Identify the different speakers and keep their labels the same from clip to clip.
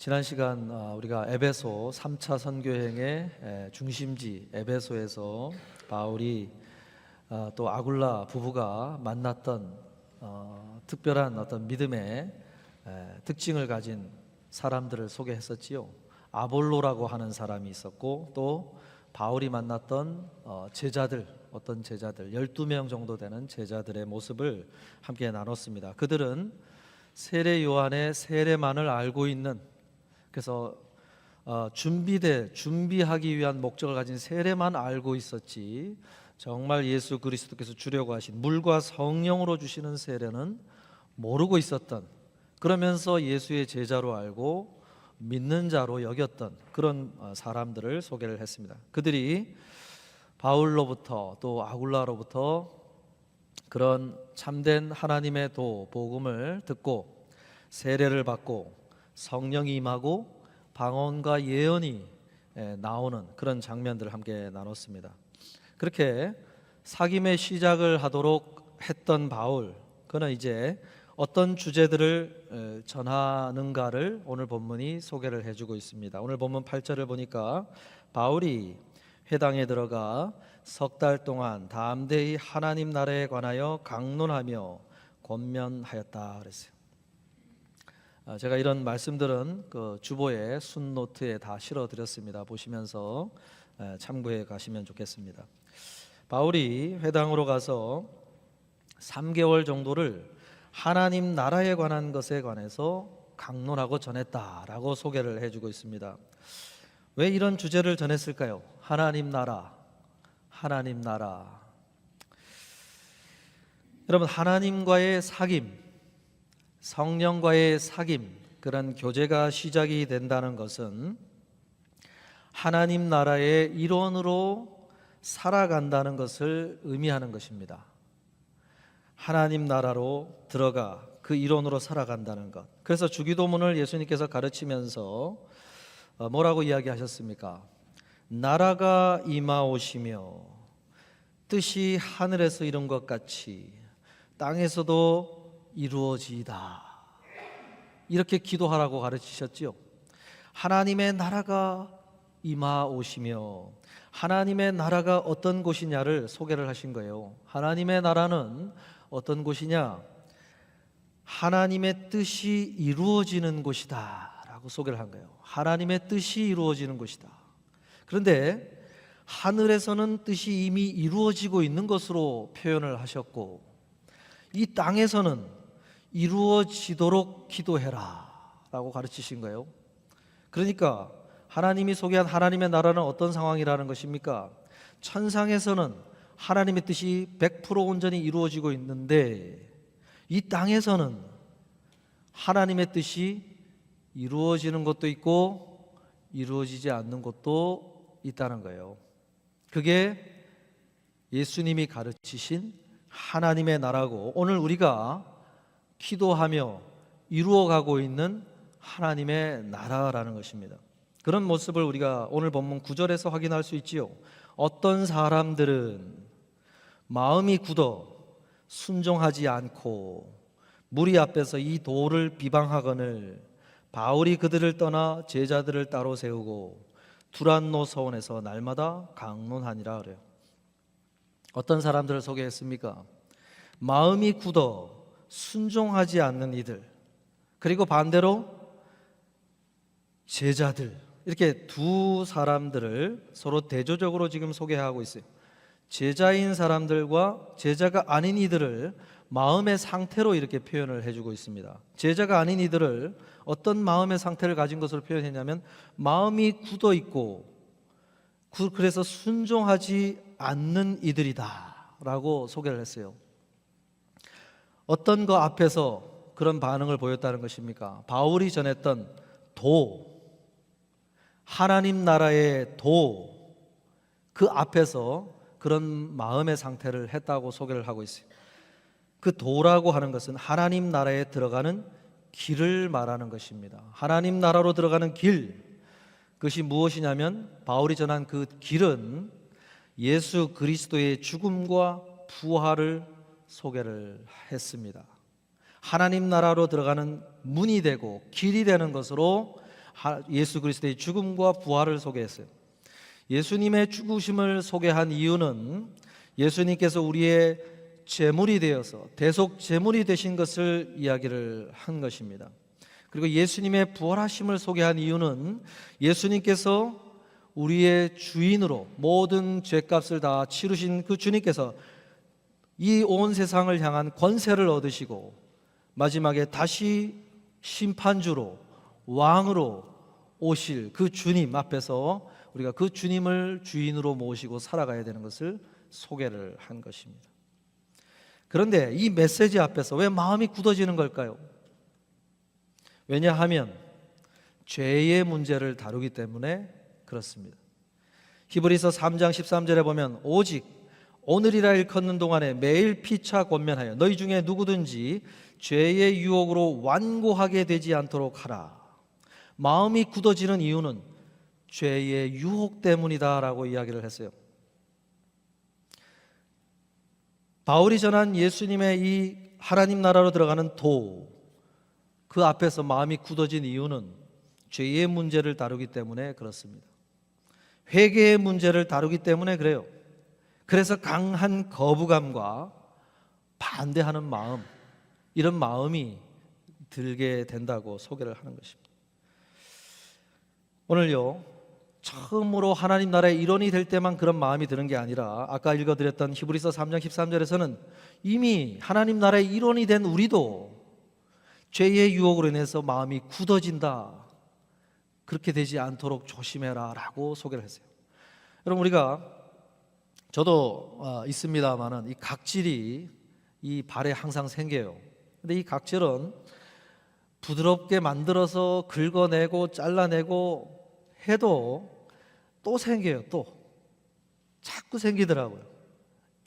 Speaker 1: 지난 시간 우리가 에베소 3차 선교행의 중심지 에베소에서 바울이 또 아굴라 부부가 만났던 특별한 어떤 믿음의 특징을 가진 사람들을 소개했었지요. 아볼로라고 하는 사람이 있었고, 또 바울이 만났던 제자들, 어떤 제자들 12명 정도 되는 제자들의 모습을 함께 나눴습니다. 그들은 세례 요한의 세례만을 알고 있는, 그래서 준비하기 위한 목적을 가진 세례만 알고 있었지, 정말 예수 그리스도께서 주려고 하신 물과 성령으로 주시는 세례는 모르고 있었던, 그러면서 예수의 제자로 알고 믿는 자로 여겼던 그런 사람들을 소개를 했습니다. 그들이 바울로부터 또 아굴라로부터 그런 참된 하나님의 복음을 듣고 세례를 받고 성령이 임하고 방언과 예언이 나오는 그런 장면들을 함께 나눴습니다. 그렇게 사귐의 시작을 하도록 했던 바울, 그는 이제 어떤 주제들을 전하는가를 오늘 본문이 소개를 해주고 있습니다. 오늘 본문 8절을 보니까 바울이 회당에 들어가 석 달 동안 담대히 하나님 나라에 관하여 강론하며 권면하였다 그랬어요. 제가 이런 말씀들은 그 주보에 순노트에 다 실어드렸습니다. 보시면서 참고해 가시면 좋겠습니다. 바울이 회당으로 가서 3개월 정도를 하나님 나라에 관한 것에 관해서 강론하고 전했다라고 소개를 해주고 있습니다. 왜 이런 주제를 전했을까요? 하나님 나라, 하나님 나라. 여러분, 하나님과의 사귐, 성령과의 사귐, 그런 교제가 시작이 된다는 것은 하나님 나라의 일원으로 살아간다는 것을 의미하는 것입니다. 하나님 나라로 들어가 그 일원으로 살아간다는 것. 그래서 주기도문을 예수님께서 가르치면서 뭐라고 이야기하셨습니까? 나라가 임하오시며 뜻이 하늘에서 이룬 것 같이 땅에서도 이루어지이다. 이렇게 기도하라고 가르치셨지요. 하나님의 나라가 임하오시며, 하나님의 나라가 어떤 곳이냐를 소개를 하신 거예요. 하나님의 나라는 어떤 곳이냐? 하나님의 뜻이 이루어지는 곳이다 라고 소개를 한 거예요. 하나님의 뜻이 이루어지는 곳이다. 그런데 하늘에서는 뜻이 이미 이루어지고 있는 것으로 표현을 하셨고, 이 땅에서는 이루어지도록 기도해라 라고 가르치신 거예요. 그러니까 하나님이 소개한 하나님의 나라는 어떤 상황이라는 것입니까? 천상에서는 하나님의 뜻이 100% 온전히 이루어지고 있는데, 이 땅에서는 하나님의 뜻이 이루어지는 것도 있고 이루어지지 않는 것도 있다는 거예요. 그게 예수님이 가르치신 하나님의 나라고, 오늘 우리가 기도하며 이루어가고 있는 하나님의 나라라는 것입니다. 그런 모습을 우리가 오늘 본문 9절에서 확인할 수 있지요. 어떤 사람들은 마음이 굳어 순종하지 않고 무리 앞에서 이 도를 비방하거늘 바울이 그들을 떠나 제자들을 따로 세우고 두란노 서원에서 날마다 강론하니라 그래요. 어떤 사람들을 소개했습니까? 마음이 굳어 순종하지 않는 이들, 그리고 반대로 제자들, 이렇게 두 사람들을 서로 대조적으로 지금 소개하고 있어요. 제자인 사람들과 제자가 아닌 이들을 마음의 상태로 이렇게 표현을 해주고 있습니다. 제자가 아닌 이들을 어떤 마음의 상태를 가진 것으로 표현했냐면 마음이 굳어 있고 그래서 순종하지 않는 이들이다 라고 소개를 했어요. 어떤 거 앞에서 그런 반응을 보였다는 것입니까? 바울이 전했던 하나님 나라의 그 앞에서 그런 마음의 상태를 했다고 소개를 하고 있어요. 그 도라고 하는 것은 하나님 나라에 들어가는 길을 말하는 것입니다. 하나님 나라로 들어가는 길, 그것이 무엇이냐면 바울이 전한 그 길은 예수 그리스도의 죽음과 부활을 소개를 했습니다. 하나님 나라로 들어가는 문이 되고 길이 되는 것으로 예수 그리스도의 죽음과 부활을 소개했어요. 예수님의 죽으심을 소개한 이유는 예수님께서 우리의 제물이 되어서 대속 제물이 되신 것을 이야기를 한 것입니다. 그리고 예수님의 부활하심을 소개한 이유는 예수님께서 우리의 주인으로 모든 죄값을 다 치르신 그 주님께서 이 온 세상을 향한 권세를 얻으시고 마지막에 다시 심판주로 왕으로 오실 그 주님 앞에서 우리가 그 주님을 주인으로 모시고 살아가야 되는 것을 소개를 한 것입니다. 그런데 이 메시지 앞에서 왜 마음이 굳어지는 걸까요? 왜냐하면 죄의 문제를 다루기 때문에 그렇습니다. 히브리서 3장 13절에 보면 오직 오늘이라 일컫는 동안에 매일 피차 권면하여 너희 중에 누구든지 죄의 유혹으로 완고하게 되지 않도록 하라. 마음이 굳어지는 이유는 죄의 유혹 때문이다라고 이야기를 했어요. 바울이 전한 예수님의 이 하나님 나라로 들어가는 도, 그 앞에서 마음이 굳어진 이유는 죄의 문제를 다루기 때문에 그렇습니다. 회개의 문제를 다루기 때문에 그래요. 그래서 강한 거부감과 반대하는 마음, 이런 마음이 들게 된다고 소개를 하는 것입니다. 오늘요, 처음으로 하나님 나라의 일원이 될 때만 그런 마음이 드는 게 아니라 아까 읽어드렸던 히브리서 3장 13절에서는 이미 하나님 나라의 일원이 된 우리도 죄의 유혹으로 인해서 마음이 굳어진다, 그렇게 되지 않도록 조심해라 라고 소개를 했어요. 여러분, 우리가 저도 있습니다만은 이 각질이 이 발에 항상 생겨요. 근데 이 각질은 부드럽게 만들어서 긁어내고 잘라내고 해도 또 생겨요. 또 자꾸 생기더라고요.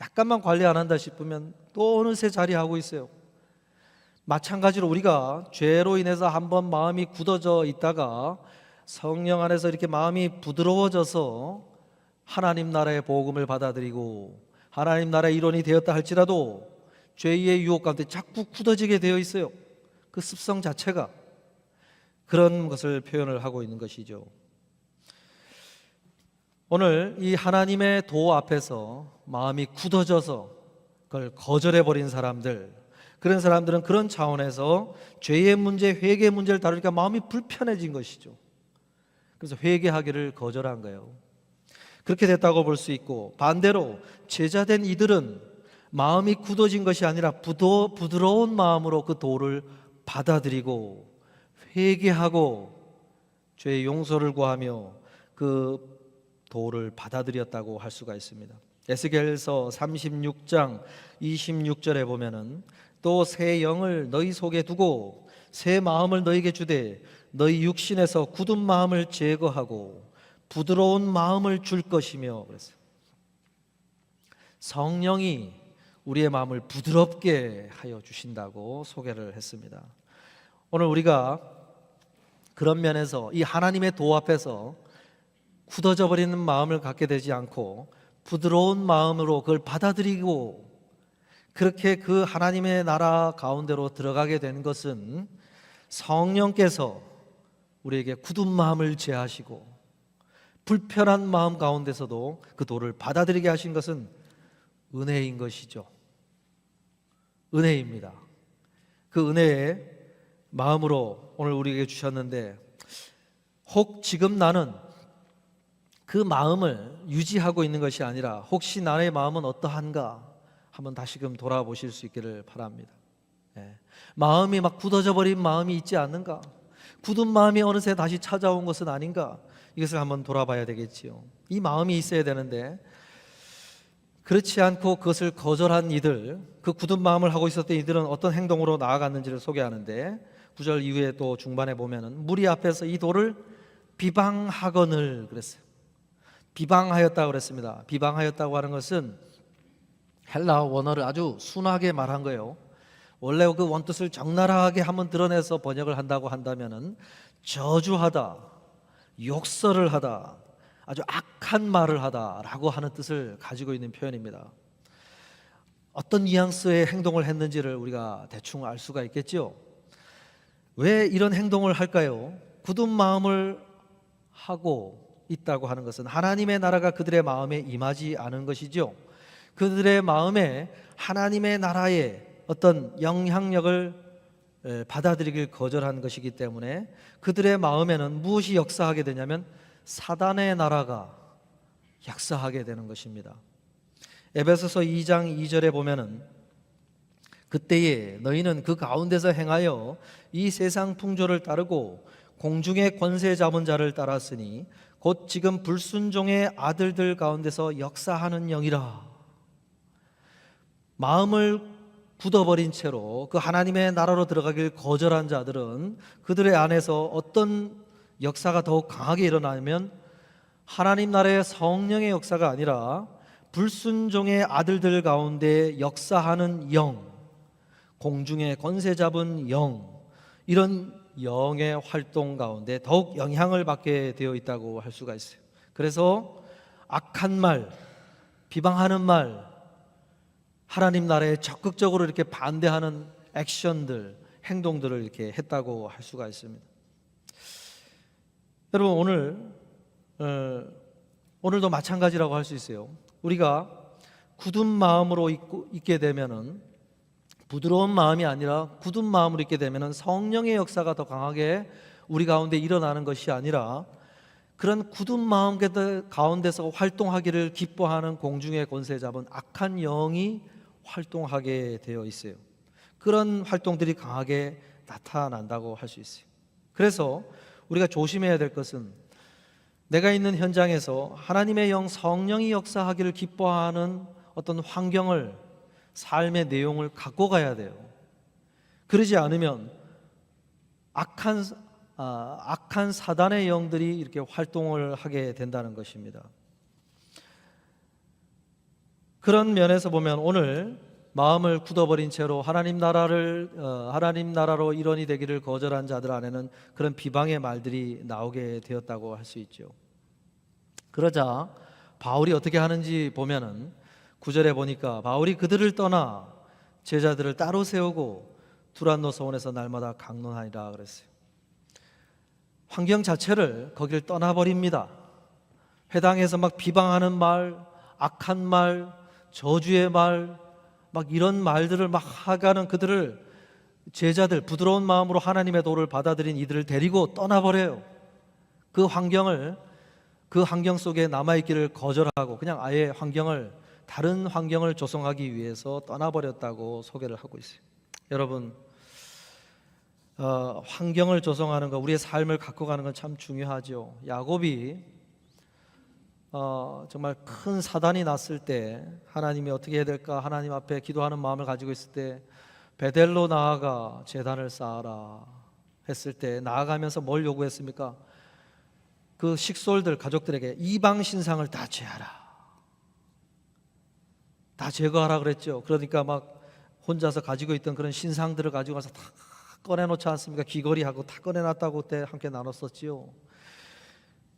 Speaker 1: 약간만 관리 안 한다 싶으면 또 어느새 자리하고 있어요. 마찬가지로 우리가 죄로 인해서 한번 마음이 굳어져 있다가 성령 안에서 이렇게 마음이 부드러워져서 하나님 나라의 복음을 받아들이고 하나님 나라의 일원이 되었다 할지라도 죄의 유혹 가운데 자꾸 굳어지게 되어 있어요. 그 습성 자체가 그런 것을 표현을 하고 있는 것이죠. 오늘 이 하나님의 도 앞에서 마음이 굳어져서 그걸 거절해버린 사람들, 그런 사람들은 그런 차원에서 죄의 문제, 회개의 문제를 다루니까 마음이 불편해진 것이죠. 그래서 회개하기를 거절한 거예요. 그렇게 됐다고 볼 수 있고, 반대로 제자된 이들은 마음이 굳어진 것이 아니라 부드러운 마음으로 그 도를 받아들이고 회개하고 죄의 용서를 구하며 그 도를 받아들였다고 할 수가 있습니다. 에스겔서 36장 26절에 보면은 또 새 영을 너희 속에 두고 새 마음을 너희에게 주되 너희 육신에서 굳은 마음을 제거하고 부드러운 마음을 줄 것이며, 그랬어요. 성령이 우리의 마음을 부드럽게 하여 주신다고 소개를 했습니다. 오늘 우리가 그런 면에서 이 하나님의 도 앞에서 굳어져 버리는 마음을 갖게 되지 않고 부드러운 마음으로 그걸 받아들이고 그렇게 그 하나님의 나라 가운데로 들어가게 된 것은 성령께서 우리에게 굳은 마음을 제하시고 불편한 마음 가운데서도 그 도를 받아들이게 하신 것은 은혜인 것이죠. 은혜입니다. 그 은혜의 마음으로 오늘 우리에게 주셨는데, 혹 지금 나는 그 마음을 유지하고 있는 것이 아니라 혹시 나의 마음은 어떠한가 한번 다시금 돌아보실 수 있기를 바랍니다. 마음이 막 굳어져 버린 마음이 있지 않는가? 굳은 마음이 어느새 다시 찾아온 것은 아닌가? 이것을 한번 돌아봐야 되겠지요. 이 마음이 있어야 되는데 그렇지 않고 그것을 거절한 이들, 그 굳은 마음을 하고 있었던 이들은 어떤 행동으로 나아갔는지를 소개하는데 9절 이후에 또 중반에 보면은 무리 앞에서 이 돌을 비방하거늘 그랬어요. 비방하였다고 그랬습니다. 비방하였다고 하는 것은 헬라 원어를 아주 순하게 말한 거예요. 원래 그 원뜻을 적나라하게 한번 드러내서 번역을 한다고 한다면은 저주하다, 욕설을 하다, 아주 악한 말을 하다라고 하는 뜻을 가지고 있는 표현입니다. 어떤 뉘앙스의 행동을 했는지를 우리가 대충 알 수가 있겠죠. 왜 이런 행동을 할까요? 굳은 마음을 하고 있다고 하는 것은 하나님의 나라가 그들의 마음에 임하지 않은 것이죠. 그들의 마음에 하나님의 나라의 어떤 영향력을 받아들이길 거절한 것이기 때문에 그들의 마음에는 무엇이 역사하게 되냐면 사단의 나라가 역사하게 되는 것입니다. 에베소서 2장 2절에 보면은 그때에 너희는 그 가운데서 행하여 이 세상 풍조를 따르고 공중의 권세 잡은 자를 따랐으니 곧 지금 불순종의 아들들 가운데서 역사하는 영이라. 마음을 굳어버린 채로 그 하나님의 나라로 들어가길 거절한 자들은 그들의 안에서 어떤 역사가 더욱 강하게 일어나면 하나님 나라의 성령의 역사가 아니라 불순종의 아들들 가운데 역사하는 영, 공중의 권세 잡은 영, 이런 영의 활동 가운데 더욱 영향을 받게 되어 있다고 할 수가 있어요. 그래서 악한 말, 비방하는 말, 하나님 나라에 적극적으로 이렇게 반대하는 액션들, 행동들을 이렇게 했다고 할 수가 있습니다. 여러분, 오늘도 마찬가지라고 할 수 있어요. 우리가 굳은 마음으로 있게 되면은, 부드러운 마음이 아니라 굳은 마음으로 있게 되면은 성령의 역사가 더 강하게 우리 가운데 일어나는 것이 아니라 그런 굳은 마음 가운데서 활동하기를 기뻐하는 공중의 권세 잡은 악한 영이 활동하게 되어 있어요. 그런 활동들이 강하게 나타난다고 할 수 있어요. 그래서 우리가 조심해야 될 것은 내가 있는 현장에서 하나님의 영 성령이 역사하기를 기뻐하는 어떤 환경을, 삶의 내용을 갖고 가야 돼요. 그러지 않으면 악한 사단의 영들이 이렇게 활동을 하게 된다는 것입니다. 그런 면에서 보면 오늘 마음을 굳어버린 채로 하나님 나라로 일원이 되기를 거절한 자들 안에는 그런 비방의 말들이 나오게 되었다고 할 수 있죠. 그러자 바울이 어떻게 하는지 보면은 9절에 보니까 바울이 그들을 떠나 제자들을 따로 세우고 두란노 서원에서 날마다 강론하니라 그랬어요. 환경 자체를 거기를 떠나버립니다. 회당에서 막 비방하는 말, 악한 말, 저주의 말, 막 이런 말들을 막 하가는 그들을, 제자들, 부드러운 마음으로 하나님의 도를 받아들인 이들을 데리고 떠나버려요. 그 환경 속에 남아있기를 거절하고 그냥 아예 다른 환경을 조성하기 위해서 떠나버렸다고 소개를 하고 있어요. 여러분, 환경을 조성하는 것, 우리의 삶을 갖고 가는 건 참 중요하죠. 야곱이 정말 큰 사단이 났을 때 하나님이 어떻게 해야 될까 하나님 앞에 기도하는 마음을 가지고 있을 때 베델로 나아가 제단을 쌓아라 했을 때 나아가면서 뭘 요구했습니까? 그 식솔들, 가족들에게 이방 신상을 다 제거하라 그랬죠. 그러니까 막 혼자서 가지고 있던 그런 신상들을 가지고 가서 다 꺼내놓지 않습니까? 귀걸이하고 다 꺼내놨다고 그때 함께 나눴었지요.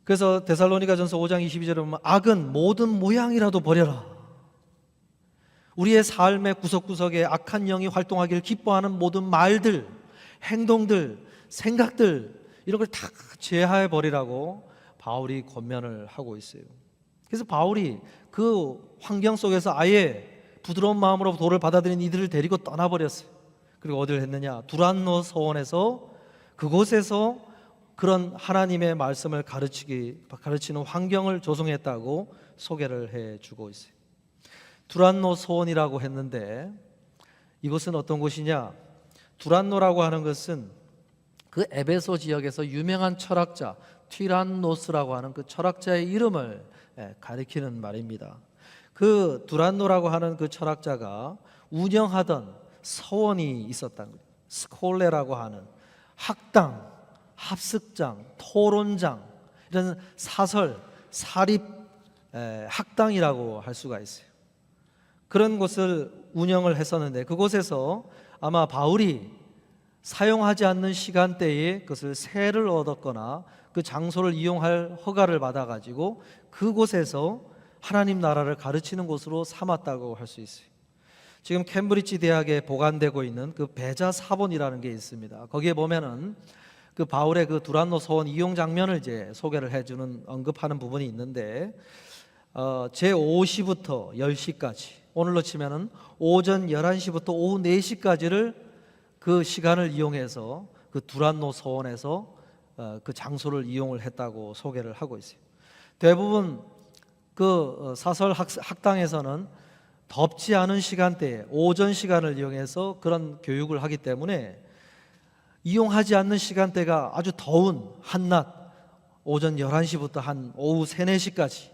Speaker 1: 그래서 데살로니가전서 5장 22절에 보면 악은 모든 모양이라도 버려라. 우리의 삶의 구석구석에 악한 영이 활동하기를 기뻐하는 모든 말들, 행동들, 생각들, 이런 걸 다 제하해 버리라고 바울이 권면을 하고 있어요. 그래서 바울이 그 환경 속에서 아예 부드러운 마음으로 도를 받아들인 이들을 데리고 떠나버렸어요. 그리고 어디를 했느냐? 두란노 서원에서, 그곳에서 그런 하나님의 말씀을 가르치는 환경을 조성했다고 소개를 해주고 있어요. 두란노 서원이라고 했는데 이곳은 어떤 곳이냐? 두란노라고 하는 것은 그 에베소 지역에서 유명한 철학자 티란노스라고 하는 그 철학자의 이름을 가리키는 말입니다. 그 두란노라고 하는 그 철학자가 운영하던 서원이 있었다는 거예요. 스콜레라고 하는 학당, 합숙장, 토론장, 이런 사립 학당이라고 할 수가 있어요. 그런 곳을 운영을 했었는데 그곳에서 아마 바울이 사용하지 않는 시간대에 그것을 세를 얻었거나 그 장소를 이용할 허가를 받아가지고 그곳에서 하나님 나라를 가르치는 곳으로 삼았다고 할 수 있어요. 지금 캠브리지 대학에 보관되고 있는 그 배자 사본이라는 게 있습니다. 거기에 보면은 그 바울의 그 두란노 소원 이용 장면을 이제 소개를 해주는 언급하는 부분이 있는데 제 5시부터 10시까지 오늘로 치면은 오전 11시부터 오후 4시까지를 그 시간을 이용해서 그 두란노 소원에서 그 장소를 이용을 했다고 소개를 하고 있어요. 대부분 그 사설 학당에서는 덥지 않은 시간대에 오전 시간을 이용해서 그런 교육을 하기 때문에 이용하지 않는 시간대가 아주 더운 한낮 오전 11시부터 한 오후 3, 4시까지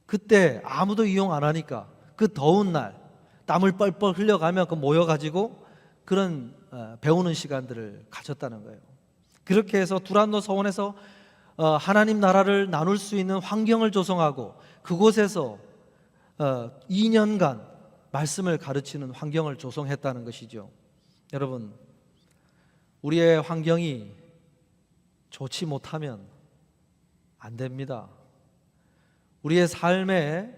Speaker 1: 그때 아무도 이용 안 하니까 그 더운 날 땀을 뻘뻘 흘려가며 그 모여가지고 그런 배우는 시간들을 가졌다는 거예요. 그렇게 해서 두란노 서원에서 하나님 나라를 나눌 수 있는 환경을 조성하고 그곳에서 2년간 말씀을 가르치는 환경을 조성했다는 것이죠. 여러분, 우리의 환경이 좋지 못하면 안 됩니다. 우리의 삶의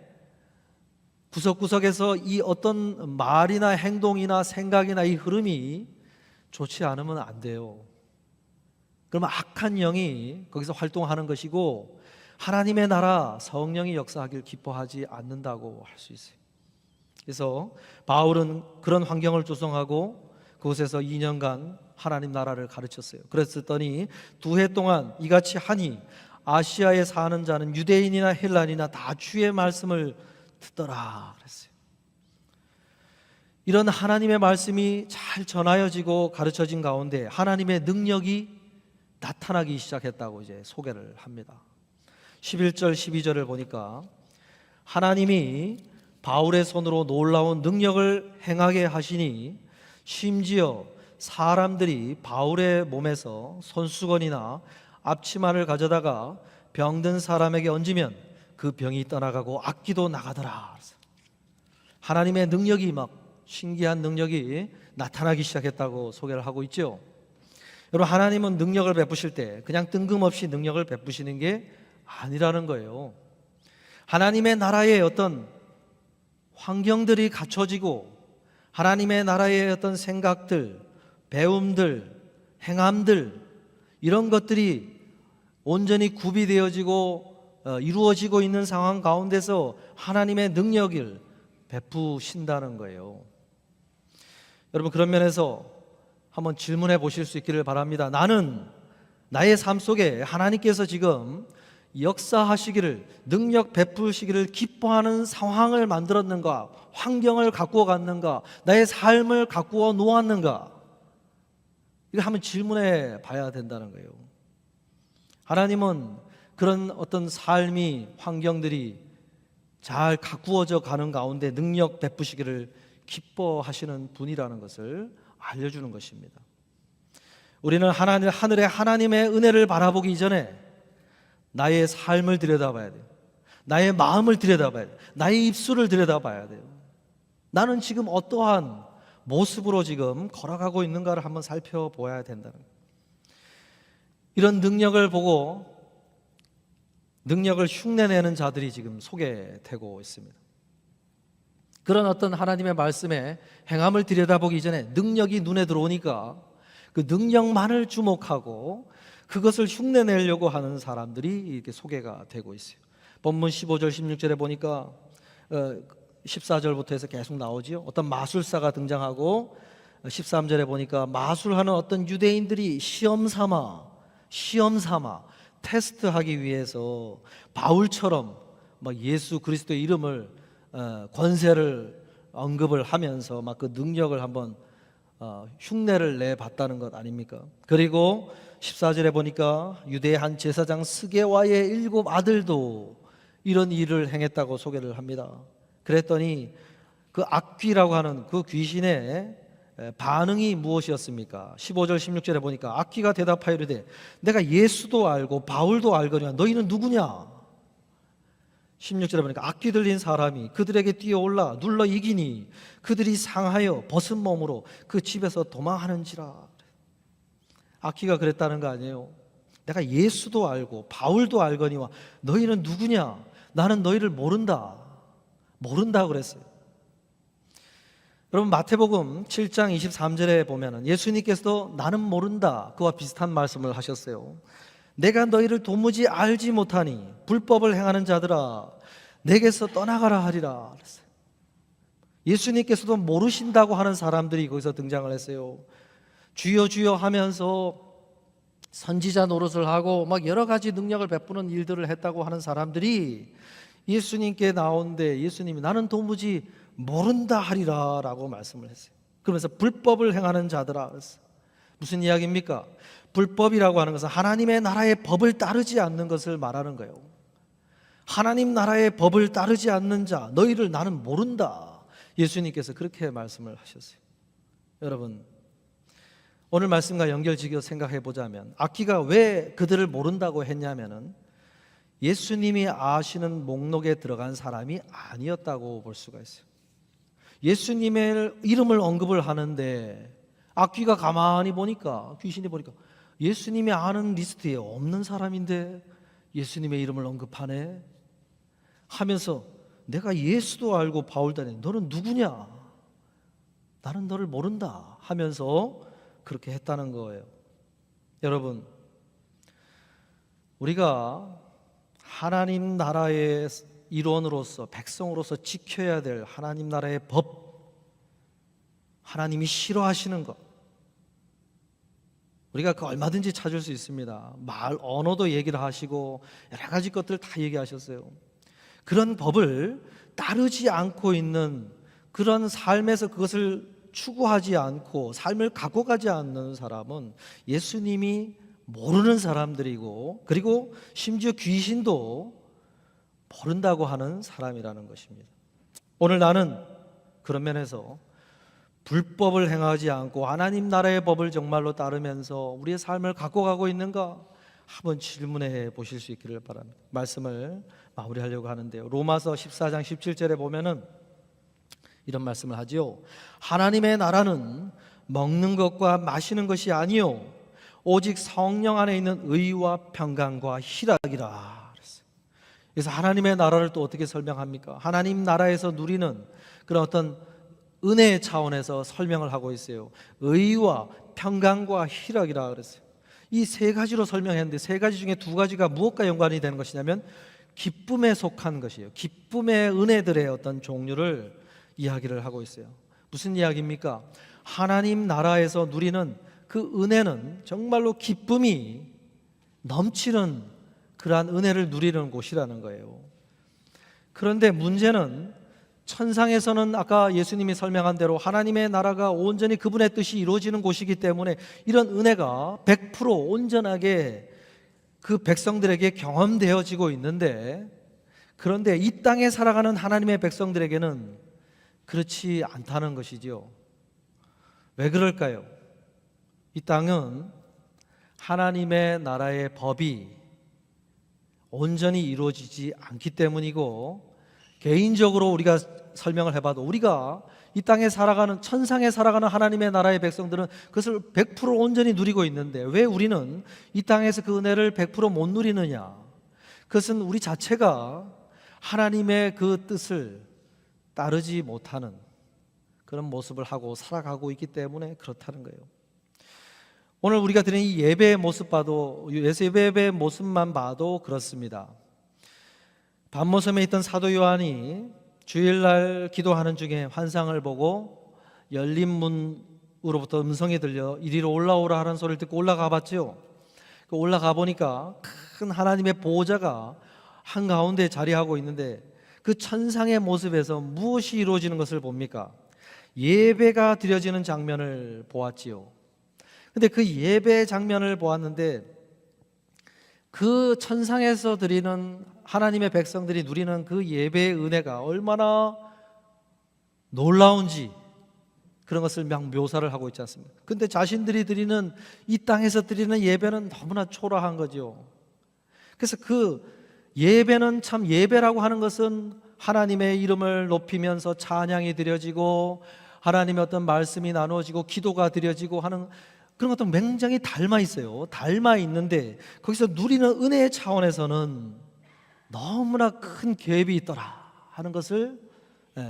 Speaker 1: 구석구석에서 이 어떤 말이나 행동이나 생각이나 이 흐름이 좋지 않으면 안 돼요. 그러면 악한 영이 거기서 활동하는 것이고 하나님의 나라 성령이 역사하길 기뻐하지 않는다고 할 수 있어요. 그래서 바울은 그런 환경을 조성하고 그곳에서 2년간 하나님 나라를 가르쳤어요. 그랬더니 2해 동안 이같이 하니 아시아에 사는 자는 유대인이나 헬란이나 다 주의 말씀을 듣더라 그랬어요. 이런 하나님의 말씀이 잘 전하여지고 가르쳐진 가운데 하나님의 능력이 나타나기 시작했다고 이제 소개를 합니다. 11절 12절을 보니까 하나님이 바울의 손으로 놀라운 능력을 행하게 하시니 심지어 사람들이 바울의 몸에서 손수건이나 앞치마를 가져다가 병든 사람에게 얹으면 그 병이 떠나가고 악기도 나가더라. 하나님의 능력이 막 신기한 능력이 나타나기 시작했다고 소개를 하고 있죠. 여러분, 하나님은 능력을 베푸실 때 그냥 뜬금없이 능력을 베푸시는 게 아니라는 거예요. 하나님의 나라의 어떤 환경들이 갖춰지고 하나님의 나라의 어떤 생각들, 배움들, 행함들 이런 것들이 온전히 구비되어지고 이루어지고 있는 상황 가운데서 하나님의 능력을 베푸신다는 거예요. 여러분, 그런 면에서 한번 질문해 보실 수 있기를 바랍니다. 나는 나의 삶 속에 하나님께서 지금 역사하시기를, 능력 베푸시기를 기뻐하는 상황을 만들었는가, 환경을 가꾸어 갔는가, 나의 삶을 가꾸어 놓았는가, 이거 한번 질문해 봐야 된다는 거예요. 하나님은 그런 어떤 삶이, 환경들이 잘 가꾸어져 가는 가운데 능력 베푸시기를 기뻐하시는 분이라는 것을 알려주는 것입니다. 우리는 하늘의 하나님의 은혜를 바라보기 전에 나의 삶을 들여다봐야 돼요. 나의 마음을 들여다봐야 돼요. 나의 입술을 들여다봐야 돼요. 나는 지금 어떠한 모습으로 지금 걸어가고 있는가를 한번 살펴보아야 된다는 거예요. 이런 능력을 보고 능력을 흉내내는 자들이 지금 소개되고 있습니다. 그런 어떤 하나님의 말씀에 행함을 들여다보기 전에 능력이 눈에 들어오니까 그 능력만을 주목하고 그것을 흉내내려고 하는 사람들이 이렇게 소개가 되고 있어요. 본문 15절 16절에 보니까 14절부터 해서 계속 나오지요. 어떤 마술사가 등장하고 13절에 보니까 마술하는 어떤 유대인들이 시험 삼아 테스트하기 위해서 바울처럼 막 예수 그리스도의 이름을 권세를 언급을 하면서 막 그 능력을 한번 흉내를 내봤다는 것 아닙니까? 그리고 14절에 보니까 유대의 한 제사장 스게와의 7 아들도 이런 일을 행했다고 소개를 합니다. 그랬더니 그 악귀라고 하는 그 귀신의 반응이 무엇이었습니까? 15절 16절에 보니까 악귀가 대답하여 이르되 내가 예수도 알고 바울도 알거니와 너희는 누구냐? 16절에 보니까 악귀 들린 사람이 그들에게 뛰어올라 눌러 이기니 그들이 상하여 벗은 몸으로 그 집에서 도망하는지라. 악귀가 그랬다는 거 아니에요? 내가 예수도 알고 바울도 알거니와 너희는 누구냐? 나는 너희를 모른다 그랬어요. 여러분 마태복음 7장 23절에 보면은 예수님께서도 나는 모른다 그와 비슷한 말씀을 하셨어요. 내가 너희를 도무지 알지 못하니 불법을 행하는 자들아 내게서 떠나가라 하리라 그랬어요. 예수님께서도 모르신다고 하는 사람들이 거기서 등장을 했어요. 주여 주여 하면서 선지자 노릇을 하고 막 여러 가지 능력을 베푸는 일들을 했다고 하는 사람들이 예수님께 나오는데 예수님이 나는 도무지 모른다 하리라 라고 말씀을 했어요. 그러면서 불법을 행하는 자들아 그랬어요. 무슨 이야기입니까? 불법이라고 하는 것은 하나님의 나라의 법을 따르지 않는 것을 말하는 거예요. 하나님 나라의 법을 따르지 않는 자 너희를 나는 모른다. 예수님께서 그렇게 말씀을 하셨어요. 여러분 오늘 말씀과 연결지어 생각해 보자면 악귀가 왜 그들을 모른다고 했냐면은 예수님이 아시는 목록에 들어간 사람이 아니었다고 볼 수가 있어요. 예수님의 이름을 언급을 하는데 악귀가 가만히 보니까 귀신이 보니까 예수님이 아는 리스트에 없는 사람인데 예수님의 이름을 언급하네 하면서 내가 예수도 알고 바울도 아니 너는 누구냐? 나는 너를 모른다 하면서 그렇게 했다는 거예요. 여러분 우리가 하나님 나라의 일원으로서 백성으로서 지켜야 될 하나님 나라의 법, 하나님이 싫어하시는 것 우리가 그 얼마든지 찾을 수 있습니다. 말 언어도 얘기를 하시고 여러 가지 것들 다 얘기하셨어요. 그런 법을 따르지 않고 있는 그런 삶에서 그것을 추구하지 않고 삶을 갖고 가지 않는 사람은 예수님이 모르는 사람들이고 그리고 심지어 귀신도 모른다고 하는 사람이라는 것입니다. 오늘 나는 그런 면에서 불법을 행하지 않고 하나님 나라의 법을 정말로 따르면서 우리의 삶을 갖고 가고 있는가 한번 질문해 보실 수 있기를 바랍니다. 말씀을 마무리하려고 하는데요. 로마서 14장 17절에 보면은 이런 말씀을 하지요. 하나님의 나라는 먹는 것과 마시는 것이 아니요 오직 성령 안에 있는 의와 평강과 희락이라. 그래서 하나님의 나라를 또 어떻게 설명합니까? 하나님 나라에서 누리는 그런 어떤 은혜의 차원에서 설명을 하고 있어요. 의와 평강과 희락이라 그랬어요. 이 세 가지로 설명했는데 세 가지 중에 두 가지가 무엇과 연관이 되는 것이냐면 기쁨에 속한 것이에요. 기쁨의 은혜들의 어떤 종류를 이야기를 하고 있어요. 무슨 이야기입니까? 하나님 나라에서 누리는 그 은혜는 정말로 기쁨이 넘치는 그러한 은혜를 누리는 곳이라는 거예요. 그런데 문제는 천상에서는 아까 예수님이 설명한 대로 하나님의 나라가 온전히 그분의 뜻이 이루어지는 곳이기 때문에 이런 은혜가 100% 온전하게 그 백성들에게 경험되어지고 있는데 그런데 이 땅에 살아가는 하나님의 백성들에게는 그렇지 않다는 것이죠. 왜 그럴까요? 이 땅은 하나님의 나라의 법이 온전히 이루어지지 않기 때문이고 개인적으로 우리가 설명을 해봐도 우리가 이 땅에 살아가는 천상에 살아가는 하나님의 나라의 백성들은 그것을 100% 온전히 누리고 있는데 왜 우리는 이 땅에서 그 은혜를 100%못 누리느냐? 그것은 우리 자체가 하나님의 그 뜻을 따르지 못하는 그런 모습을 하고 살아가고 있기 때문에 그렇다는 거예요. 오늘 우리가 드리는 이 예배의 모습 봐도 예배의 모습만 봐도 그렇습니다. 밤모섬에 있던 사도 요한이 주일날 기도하는 중에 환상을 보고 열린 문으로부터 음성이 들려 이리로 올라오라 하는 소리를 듣고 올라가 봤죠. 올라가 보니까 큰 하나님의 보호자가 한가운데 자리하고 있는데 그 천상의 모습에서 무엇이 이루어지는 것을 봅니까? 예배가 드려지는 장면을 보았지요. 근데 그 예배 장면을 보았는데 그 천상에서 드리는 하나님의 백성들이 누리는 그 예배의 은혜가 얼마나 놀라운지 그런 것을 막 묘사를 하고 있지 않습니까? 근데 자신들이 드리는 이 땅에서 드리는 예배는 너무나 초라한 거죠. 그래서 그 예배는 참 예배라고 하는 것은 하나님의 이름을 높이면서 찬양이 드려지고 하나님의 어떤 말씀이 나누어지고 기도가 드려지고 하는 그런 것도 굉장히 닮아 있어요. 닮아 있는데 거기서 누리는 은혜의 차원에서는 너무나 큰 갭이 있더라 하는 것을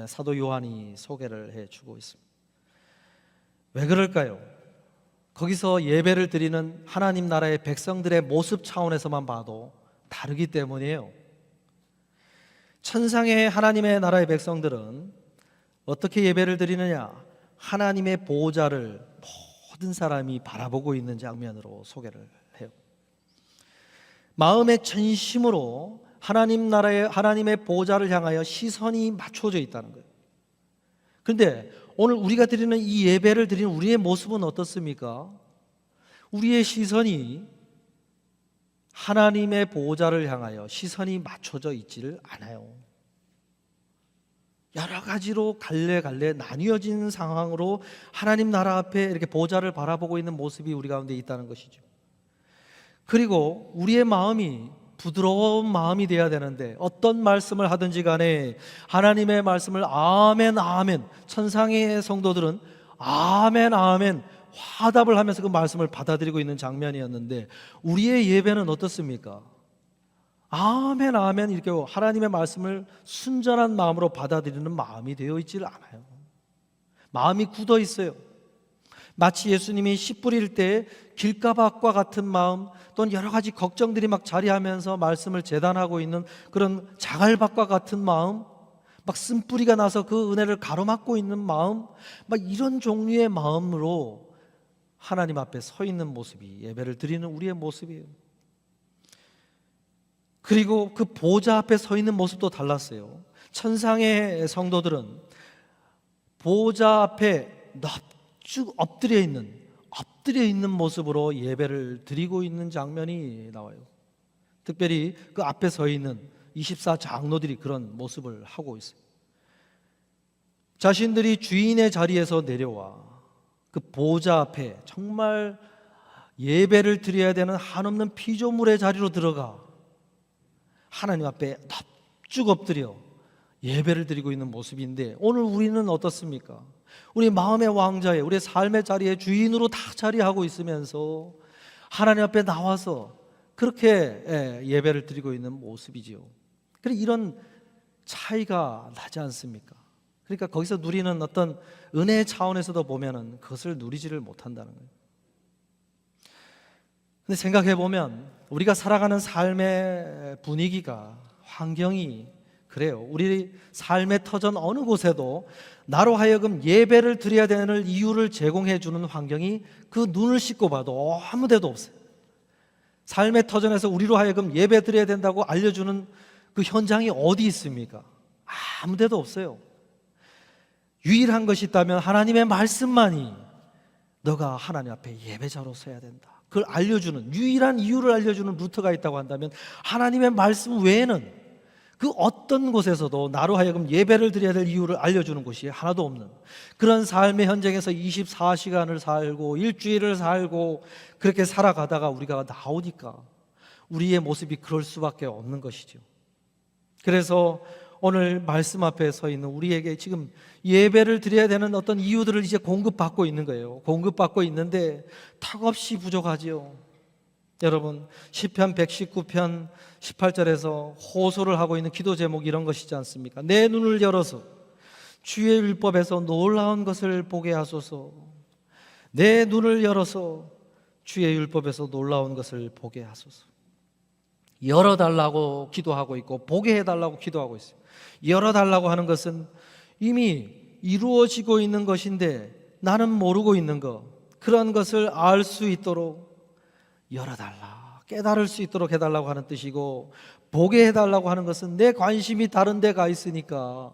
Speaker 1: 사도 요한이 소개를 해주고 있습니다. 왜 그럴까요? 거기서 예배를 드리는 하나님 나라의 백성들의 모습 차원에서만 봐도 다르기 때문이에요. 천상의 하나님의 나라의 백성들은 어떻게 예배를 드리느냐? 하나님의 보호자를 모든 사람이 바라보고 있는 장면으로 소개를 해요. 마음의 전심으로 하나님의 보호자를 향하여 시선이 맞춰져 있다는 거예요. 그런데 오늘 우리가 드리는 이 예배를 드리는 우리의 모습은 어떻습니까? 우리의 시선이 하나님의 보호자를 향하여 시선이 맞춰져 있지를 않아요. 여러 가지로 갈래갈래 나뉘어진 상황으로 하나님 나라 앞에 이렇게 보호자를 바라보고 있는 모습이 우리 가운데 있다는 것이죠. 그리고 우리의 마음이 부드러운 마음이 되어야 되는데 어떤 말씀을 하든지 간에 하나님의 말씀을 아멘 아멘, 천상의 성도들은 아멘 아멘 화답을 하면서 그 말씀을 받아들이고 있는 장면이었는데, 우리의 예배는 어떻습니까? 아멘 아멘 이렇게 하나님의 말씀을 순전한 마음으로 받아들이는 마음이 되어 있질 않아요. 마음이 굳어 있어요. 마치 예수님이 씨 뿌릴 때 길가박과 같은 마음, 또는 여러 가지 걱정들이 막 자리하면서 말씀을 재단하고 있는 그런 자갈밭과 같은 마음, 막 쓴뿌리가 나서 그 은혜를 가로막고 있는 마음, 막 이런 종류의 마음으로 하나님 앞에 서 있는 모습이 예배를 드리는 우리의 모습이에요. 그리고 그 보좌 앞에 서 있는 모습도 달랐어요. 천상의 성도들은 보좌 앞에 넙죽 엎드려 있는 모습으로 예배를 드리고 있는 장면이 나와요. 특별히 그 앞에 서 있는 24장로들이 그런 모습을 하고 있어요. 자신들이 주인의 자리에서 내려와 그 보좌 앞에 정말 예배를 드려야 되는 한없는 피조물의 자리로 들어가 하나님 앞에 넙죽 엎드려 예배를 드리고 있는 모습인데, 오늘 우리는 어떻습니까? 우리 마음의 왕자에, 우리 삶의 자리에 주인으로 다 자리하고 있으면서 하나님 앞에 나와서 그렇게 예배를 드리고 있는 모습이지요. 그러니까 이런 차이가 나지 않습니까? 그러니까 거기서 누리는 어떤 은혜 차원에서도 보면은 그것을 누리지를 못한다는 거예요. 근데 생각해 보면 우리가 살아가는 삶의 분위기가, 환경이 그래요. 우리 삶의 터전 어느 곳에도 나로 하여금 예배를 드려야 되는 이유를 제공해 주는 환경이 그 눈을 씻고 봐도 아무 데도 없어요. 삶의 터전에서 우리로 하여금 예배 드려야 된다고 알려주는 그 현장이 어디 있습니까? 아무 데도 없어요. 유일한 것이 있다면 하나님의 말씀만이 너가 하나님 앞에 예배자로 서야 된다, 그걸 알려주는 유일한 이유를 알려주는 루트가 있다고 한다면 하나님의 말씀 외에는 그 어떤 곳에서도 나로 하여금 예배를 드려야 될 이유를 알려주는 곳이 하나도 없는 그런 삶의 현장에서 24시간을 살고 일주일을 살고 그렇게 살아가다가 우리가 나오니까 우리의 모습이 그럴 수밖에 없는 것이죠. 그래서 오늘 말씀 앞에 서 있는 우리에게 지금 예배를 드려야 되는 어떤 이유들을 이제 공급받고 있는 거예요. 공급받고 있는데 턱없이 부족하지요. 여러분, 시편 119편 18절에서 호소를 하고 있는 기도 제목이 이런 것이지 않습니까? 내 눈을 열어서 주의 율법에서 놀라운 것을 보게 하소서. 내 눈을 열어서 주의 율법에서 놀라운 것을 보게 하소서. 열어달라고 기도하고 있고 보게 해달라고 기도하고 있어요. 열어달라고 하는 것은 이미 이루어지고 있는 것인데 나는 모르고 있는 것, 그런 것을 알 수 있도록 열어달라, 깨달을 수 있도록 해달라고 하는 뜻이고, 보게 해달라고 하는 것은 내 관심이 다른 데 가 있으니까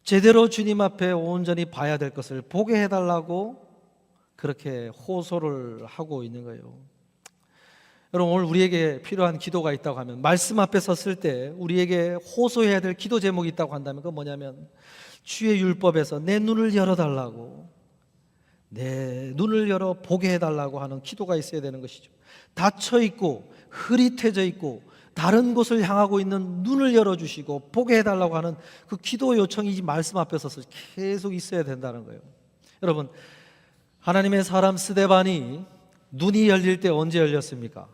Speaker 1: 제대로 주님 앞에 온전히 봐야 될 것을 보게 해달라고 그렇게 호소를 하고 있는 거예요. 여러분, 오늘 우리에게 필요한 기도가 있다고 하면, 말씀 앞에 섰을 때 우리에게 호소해야 될 기도 제목이 있다고 한다면 그건 뭐냐면 주의 율법에서 내 눈을 열어달라고, 내 눈을 열어 보게 해달라고 하는 기도가 있어야 되는 것이죠. 닫혀있고 흐릿해져 있고 다른 곳을 향하고 있는 눈을 열어주시고 보게 해달라고 하는 그 기도 요청이 말씀 앞에 서서 계속 있어야 된다는 거예요. 여러분, 하나님의 사람 스데반이 눈이 열릴 때 언제 열렸습니까?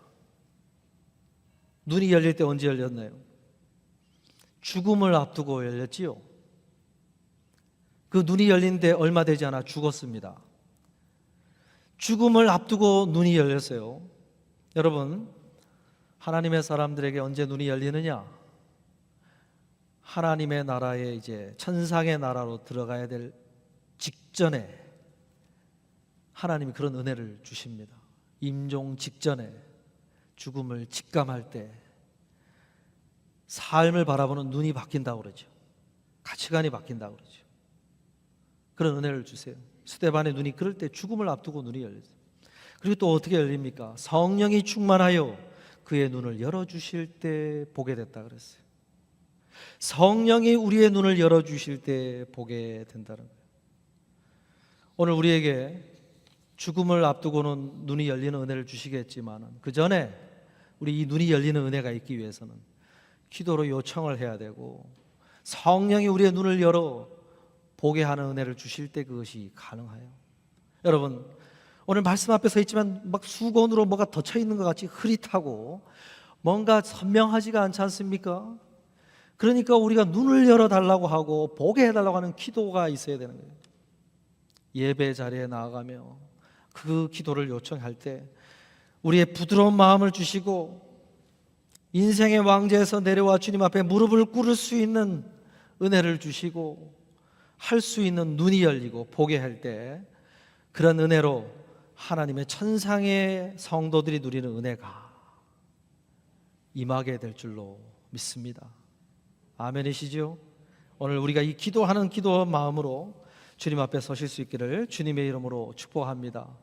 Speaker 1: 눈이 열릴 때 언제 열렸나요? 죽음을 앞두고 열렸지요. 그 눈이 열린 데 얼마 되지 않아 죽었습니다. 죽음을 앞두고 눈이 열렸어요. 여러분, 하나님의 사람들에게 언제 눈이 열리느냐? 하나님의 나라에 이제 천상의 나라로 들어가야 될 직전에 하나님이 그런 은혜를 주십니다. 임종 직전에 죽음을 직감할 때 삶을 바라보는 눈이 바뀐다고 그러죠. 가치관이 바뀐다고 그러죠. 그런 은혜를 주세요. 스데반의 눈이 그럴 때 죽음을 앞두고 눈이 열렸어요. 그리고 또 어떻게 열립니까? 성령이 충만하여 그의 눈을 열어주실 때 보게 됐다 그랬어요. 성령이 우리의 눈을 열어주실 때 보게 된다는 거예요. 오늘 우리에게 죽음을 앞두고는 눈이 열리는 은혜를 주시겠지만 그 전에 우리 이 눈이 열리는 은혜가 있기 위해서는 기도로 요청을 해야 되고 성령이 우리의 눈을 열어 보게 하는 은혜를 주실 때 그것이 가능해요. 여러분, 오늘 말씀 앞에 서 있지만 막 수건으로 뭐가 덧쳐 있는 것 같이 흐릿하고 뭔가 선명하지가 않지 않습니까? 그러니까 우리가 눈을 열어달라고 하고 보게 해달라고 하는 기도가 있어야 되는 거예요. 예배 자리에 나아가며 그 기도를 요청할 때 우리의 부드러운 마음을 주시고 인생의 왕좌에서 내려와 주님 앞에 무릎을 꿇을 수 있는 은혜를 주시고 할 수 있는 눈이 열리고 보게 할 때 그런 은혜로 하나님의 천상의 성도들이 누리는 은혜가 임하게 될 줄로 믿습니다. 아멘이시죠? 오늘 우리가 이 기도하는 기도 마음으로 주님 앞에 서실 수 있기를 주님의 이름으로 축복합니다.